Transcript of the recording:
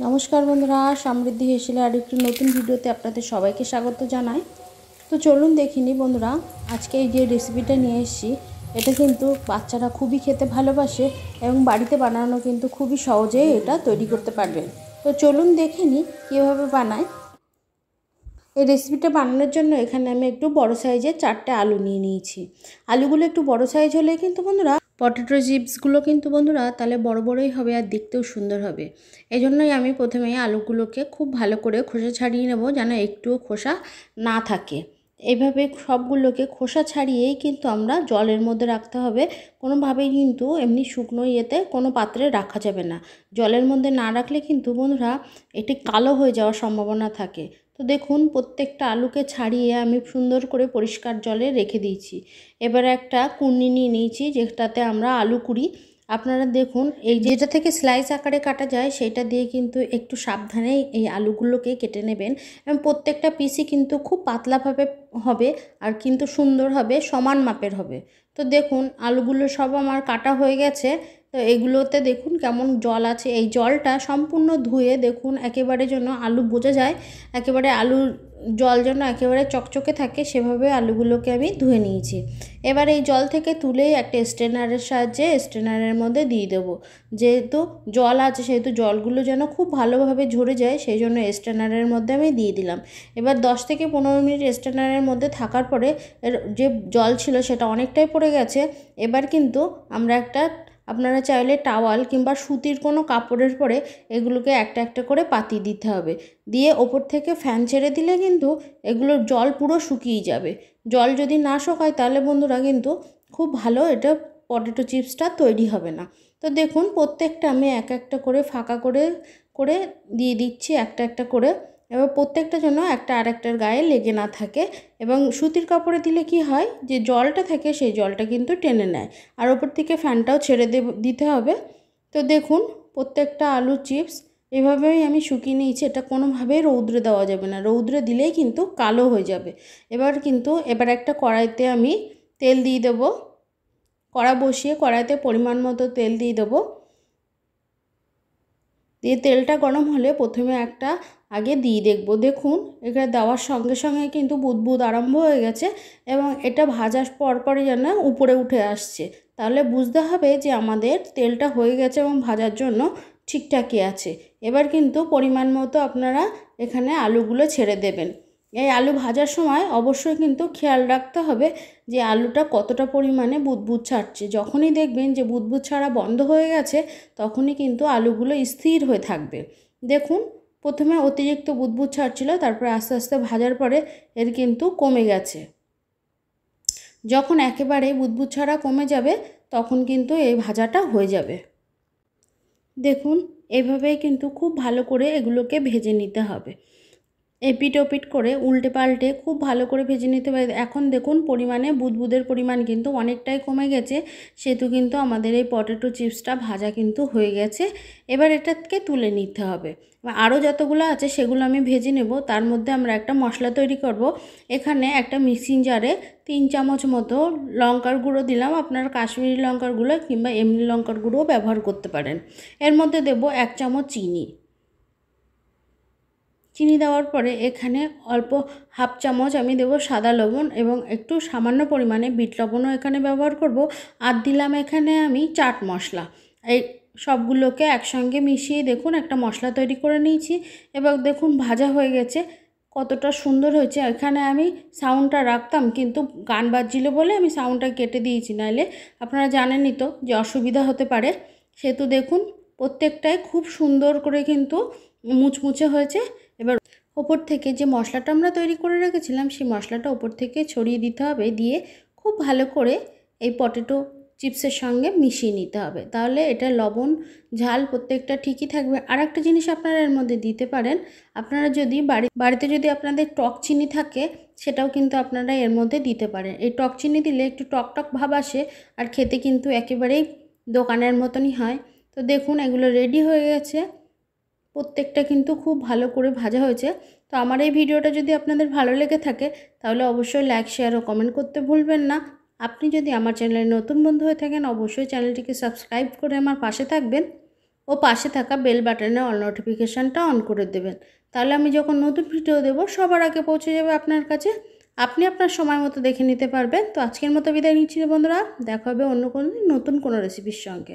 নমস্কার বন্ধুরা, সমৃদ্ধি হেসেলে আর একটি নতুন ভিডিওতে আপনাদের সবাইকে স্বাগত জানাই। তো চলুন দেখিনি বন্ধুরা, আজকে এই যে রেসিপিটা নিয়ে এসেছি, এটা কিন্তু বাচ্চারা খুবই খেতে ভালোবাসে এবং বাড়িতে বানানো কিন্তু খুবই সহজেই এটা তৈরি করতে পারবেন। তো চলুন দেখিনি কীভাবে বানায়। এই রেসিপিটা বানানোর জন্য এখানে আমি একটু বড় সাইজের 4টে আলু নিয়ে নিয়েছি। আলুগুলো একটু বড় সাইজ হলে কিন্তু বন্ধুরা পটেটো চিপসগুলো কিন্তু বন্ধুরা তাহলে বড় বড়ই হবে আর দেখতেও সুন্দর হবে। এই জন্যই আমি প্রথমে আলুগুলোকে খুব ভালো করে খোসা ছাড়িয়ে নেব, যেন একটুও খোসা না থাকে। এইভাবে সবগুলোকে খোসা ছাড়িয়েই কিন্তু আমরা জলের মধ্যে রাখতে হবে। কোনোভাবেই কিন্তু এমনি শুকনো ইয়েতে কোনো পাত্রে রাখা যাবে না। জলের মধ্যে না রাখলে কিন্তু বন্ধুরা এটি কালো হয়ে যাওয়ার সম্ভাবনা থাকে। তো দেখুন, প্রত্যেকটা আলুকে ছাড়িয়ে আমি সুন্দর করে পরিষ্কার জলে রেখে দিয়েছি। এবার একটা কুর্নি নিয়ে নিয়েছি, যেটাতে আমরা আলু কুড়ি। আপনারা দেখুন, এই যেটা থেকে স্লাইস আকারে কাটা যায় সেটা দিয়ে কিন্তু একটু সাবধানে এই আলুগুলোকে কেটে নেবেন এবং প্রত্যেকটা পিসই কিন্তু খুব পাতলাভাবে হবে আর কিন্তু সুন্দর হবে, সমান মাপের হবে। তো দেখুন, আলুগুলো সব আমার কাটা হয়ে গেছে। তো এগুলোতে দেখুন কেমন জল আছে। এই জলটা সম্পূর্ণ ধুয়ে দেখুন একেবারে যেন আলু বোঝা যায়, একেবারে আলুর জল যেন একেবারে চকচকে থাকে, সেভাবে আলুগুলোকে আমি ধুয়ে নিয়েছি। এবার এই জল থেকে তুলে একটা স্ট্রেনারের সাহায্যে স্ট্রেনারের মধ্যে দিয়ে দেবো। যেহেতু জল আছে সেহেতু জলগুলো যেন খুব ভালোভাবে ঝরে যায়, সেই জন্য স্ট্রেনারের মধ্যে আমি দিয়ে দিলাম। এবার 10 থেকে 15 মিনিট স্ট্রেনারের মধ্যে থাকার পরে এর যে জল ছিল সেটা অনেকটাই পড়ে গেছে। এবার কিন্তু আমরা আপনারা চাইলে টাওয়াল কিংবা সুতির কোনো কাপড়ের পরে এগুলোকে একটা একটা করে পাতিয়ে দিতে হবে। দিয়ে ওপর থেকে ফ্যান ছেড়ে দিলে কিন্তু এগুলোর জল পুরো শুকিয়ে যাবে। জল যদি না শুকায় তাহলে বন্ধুরা কিন্তু খুব ভালো এটা পটেটো চিপসটা তৈরি হবে না। তো দেখুন, প্রত্যেকটা আমি এক একটা করে ফাঁকা করে করে দিয়ে দিচ্ছি একটা একটা করে। এবার প্রত্যেকটা যেন একটা আরেকটার গায়ে লেগে না থাকে। এবং সুতির কাপড়ে দিলে কি হয়, যে জলটা থাকে সেই জলটা কিন্তু টেনে নেয়। আর ওপর থেকে ফ্যানটাও ছেড়ে দিতে হবে। তো দেখুন, প্রত্যেকটা আলু চিপস এভাবেই আমি শুকিয়ে নিয়েছি। এটা কোনোভাবেই রৌদ্রে দেওয়া যাবে না, রৌদ্রে দিলেই কিন্তু কালো হয়ে যাবে। এবার একটা কড়াইতে আমি তেল দিয়ে দেবো। কড়া বসিয়ে কড়াইতে পরিমাণ মতো তেল দিয়ে দেবো। দিয়ে তেলটা গরম হলে প্রথমে একটা আগে দিয়ে দেখবো। দেখুন, এটা দেওয়ার সঙ্গে সঙ্গে কিন্তু বুদবুদ আরম্ভ হয়ে গেছে এবং এটা ভাজার পরপরই যেন উপরে উঠে আসছে। তাহলে বুঝতে হবে যে আমাদের তেলটা হয়ে গেছে এবং ভাজার জন্য ঠিকঠাকই আছে। এবার কিন্তু পরিমাণ মতো আপনারা এখানে আলুগুলো ছেড়ে দেবেন। এই আলু ভাজার সময় অবশ্যই কিন্তু খেয়াল রাখতে হবে যে আলুটা কতটা পরিমাণে বুদবুদ ছাড়ছে। যখনই দেখবেন যে বুদবুদ ছাড়া বন্ধ হয়ে গেছে তখনই কিন্তু আলুগুলো স্থির হয়ে থাকবে। দেখুন, প্রথমে অতিরিক্ত বুদবুদ ছাড়ছিল, তারপরে আস্তে আস্তে ভাজার পরে এর কিন্তু কমে গেছে। যখন একেবারে বুদবুদ ছাড়া কমে যাবে তখন কিন্তু এই ভাজাটা হয়ে যাবে। দেখুন, এইভাবেই কিন্তু খুব ভালো করে এগুলোকে ভেজে নিতে হবে। এপিট ওপিট করে উল্টে পাল্টে খুব ভালো করে ভেজে নিতে হবে। এখন দেখুন, বুদবুদের পরিমাণ কিন্তু অনেকটাই কমে গেছে, সেহেতু কিন্তু আমাদের এই পটেটো চিপসটা ভাজা কিন্তু হয়ে গেছে। এবার এটাকে তুলে নিতে হবে। আরও যতগুলো আছে সেগুলো আমি ভেজে নেব। তার মধ্যে আমরা একটা মশলা তৈরি করব। এখানে একটা মিক্সিং জারে 3 চামচ মতো লঙ্কার গুঁড়ো দিলাম। আপনারা কাশ্মীরি লঙ্কার গুঁড়ো কিংবা এমনি লঙ্কার গুঁড়োও ব্যবহার করতে পারেন। এর মধ্যে দেব 1 চামচ চিনি। চিনি দেওয়ার পরে এখানে অল্প হাফ চামচ আমি দেবো সাদা লবণ এবং একটু সামান্য পরিমাণে বিট লবণও এখানে ব্যবহার করব। আর দিলাম এখানে আমি চাট মশলা। এই সবগুলোকে একসঙ্গে মিশিয়ে দেখুন একটা মশলা তৈরি করে নিয়েছি। এবার দেখুন ভাজা হয়ে গেছে, কতটা সুন্দর হয়েছে। এখানে আমি সাউন্ডটা রাখতাম কিন্তু গান বাজছিল বলে আমি সাউন্ডটা কেটে দিয়েছি, নাহলে আপনারা জানেনই তো যে অসুবিধা হতে পারে। সেহেতু দেখুন প্রত্যেকটাই খুব সুন্দর করে কিন্তু মুচমুচে হয়েছে। এবার ওপর থেকে যে মশলাটা আমরা তৈরি করে রেখেছিলাম সেই মশলাটা ওপর থেকে ছড়িয়ে দিতে হবে। দিয়ে খুব ভালো করে এই পটেটো চিপসের সঙ্গে মিশিয়ে নিতে হবে। তাহলে এটা লবণ ঝাল প্রত্যেকটা ঠিকই থাকবে। আর একটা জিনিস আপনারা এর মধ্যে দিতে পারেন, আপনারা যদি বাড়িতে যদি আপনাদের টক চিনি থাকে সেটাও কিন্তু আপনারা এর মধ্যে দিতে পারেন। এই টক চিনি দিলে একটু টক টক ভাব আসে আর খেতে কিন্তু একেবারেই দোকানের মতনই হয়। তো দেখুন এগুলো রেডি হয়ে গেছে, প্রত্যেকটা কিন্তু খুব ভালো করে ভাজা হয়েছে। তো আমার এই ভিডিওটা যদি আপনাদের ভালো লেগে থাকে তাহলে অবশ্যই লাইক শেয়ার ও কমেন্ট করতে ভুলবেন না। আপনি যদি আমার চ্যানেলে নতুন বন্ধু হয়ে থাকেন অবশ্যই চ্যানেলটিকে সাবস্ক্রাইব করে আমার পাশে থাকবেন। ও পাশে থাকা বেল বাটনে অল নোটিফিকেশানটা অন করে দেবেন। তাহলে আমি যখন নতুন ভিডিও দেব সবার আগে পৌঁছে যাবে আপনার কাছে, আপনি আপনার সময় মতো দেখে নিতে পারবেন। তো আজকের মতো বিদায় নিচ্ছি বন্ধুরা, দেখা হবে অন্য কোনো নতুন কোনো রেসিপির সঙ্গে।